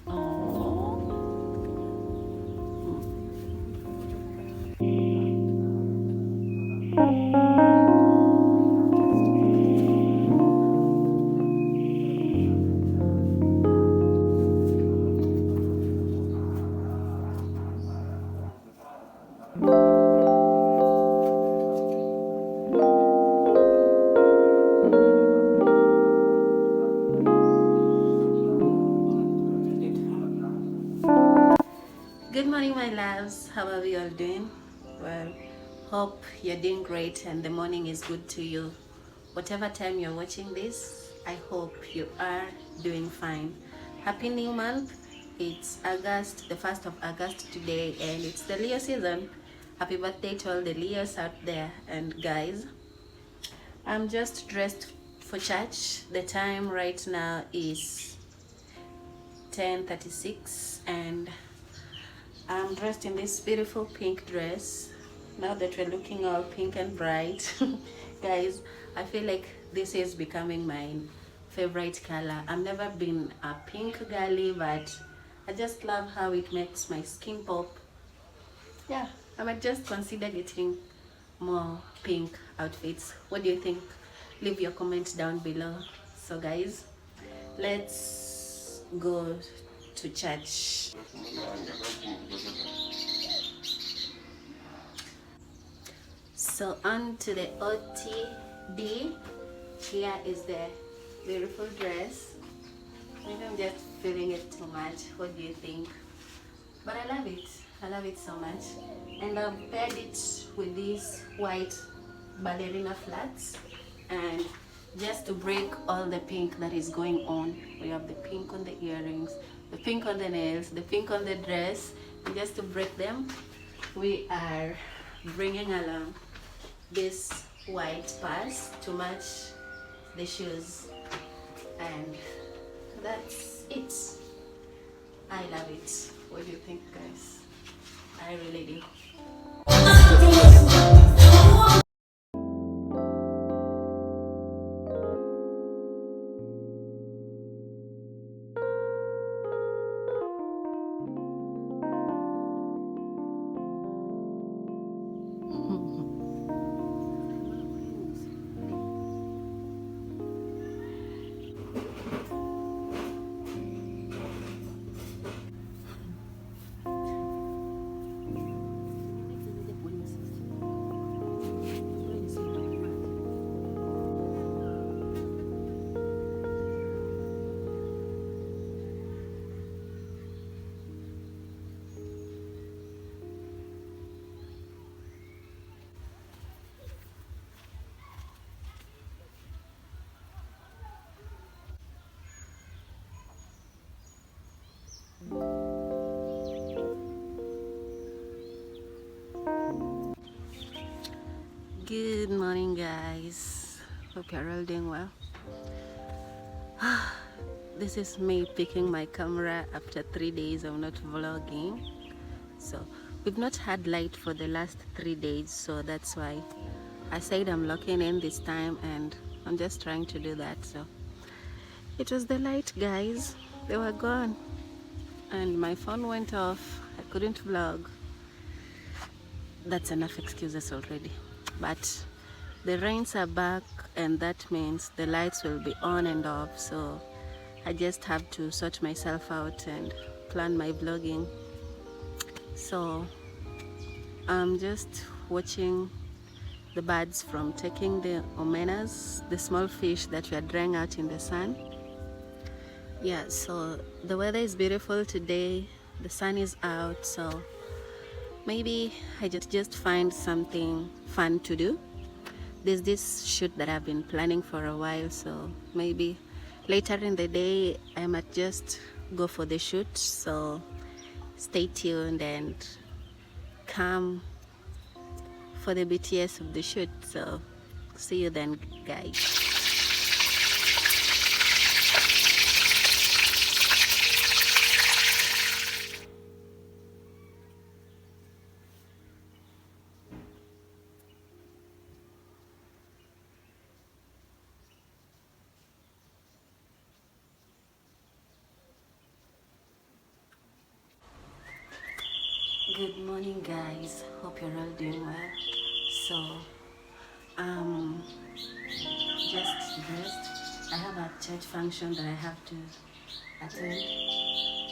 Oh. Good morning, my loves. How are we all doing? Well, hope you're doing great and the morning is good to you. Whatever time you're watching this, I hope you are doing fine. Happy new month. It's August, the 1st of August today, and it's the Leo season. Happy birthday to all the Leos out there. And guys, I'm just dressed for church. The time right now is 10:36 and I'm dressed in this beautiful pink dress. Now that we're looking all pink and bright, guys, I feel like this is becoming my favorite color. I've never been a pink girly, but I just love how it makes my skin pop. Yeah, I might just consider getting more pink outfits. What do you think? Leave your comments down below. So guys, let's go to church. So on to the OTD. Here is the beautiful dress. Maybe I'm just feeling it too much. What do you think? But I love it. I love it so much. And I've paired it with these white ballerina flats. And just to break all the pink that is going on, we have the pink on the earrings, the pink on the nails, the pink on the dress. And just to break them, we are bringing along this white purse to match the shoes, and that's it. I love it. What do you think, guys? I really do. Good morning, guys. Hope you're all doing well. This is me picking my camera after 3 days of not vlogging. So we've not had light for the last 3 days, so that's why I said I'm locking in this time, and I'm just trying to do that. So it was the light, guys. They were gone and my phone went off. I couldn't vlog. That's enough excuses already. But the rains are back, and that means the lights will be on and off. So I just have to sort myself out and plan my vlogging. So I'm just watching the birds from taking the omenas, the small fish that we are drying out in the sun. Yeah, so the weather is beautiful today. The sun is out, so maybe I just find something fun to do. There's this shoot that I've been planning for a while, so maybe later in the day I might just go for the shoot. So stay tuned and come for the BTS of the shoot. So see you then, guys. Good morning, guys. Hope you're all doing well. So, just dressed. I have a church function that I have to attend.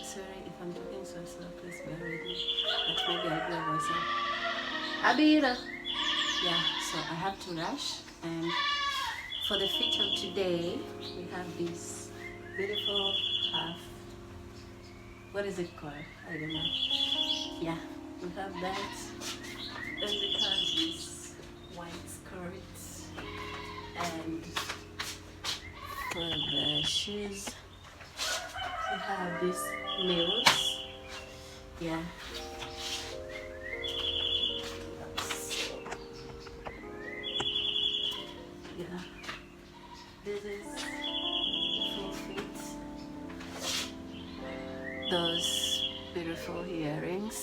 Sorry if I'm talking so slow, please bear with me. But maybe I'll do a voice out. Abira! Yeah, so I have to rush. And for the feature of today, we have this beautiful half. What is it called? I don't know. Yeah, we have that. Then we have this white skirt. And for the shoes, we have these nails. Yeah. Yeah. This is full fit. Those beautiful earrings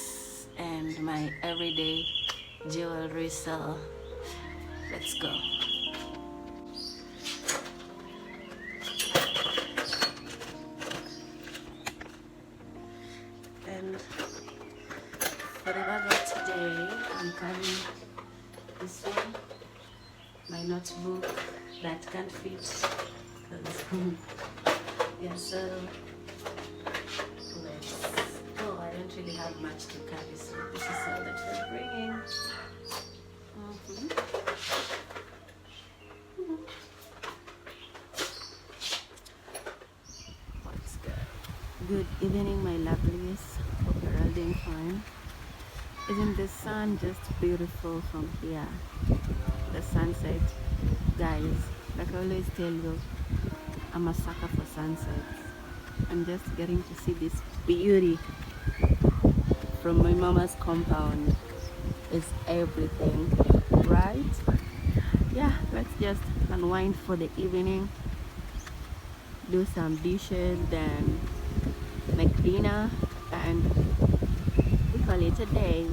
and my everyday jewelry. So let's go. And for the bag of today, I'm carrying this one, my notebook that can't fit. Yeah, so let's go. I don't really have much to carry, so this is all that we're bringing. Let's go. Good evening, my lovelies. Hope you're all doing fine. Isn't the sun just beautiful from here? The sunset, guys. Like I always tell you, I'm a sucker for sunsets. I'm just getting to see this beauty from my mama's compound is everything, right? Yeah, let's just unwind for the evening, do some dishes, then make dinner, and we call it a day.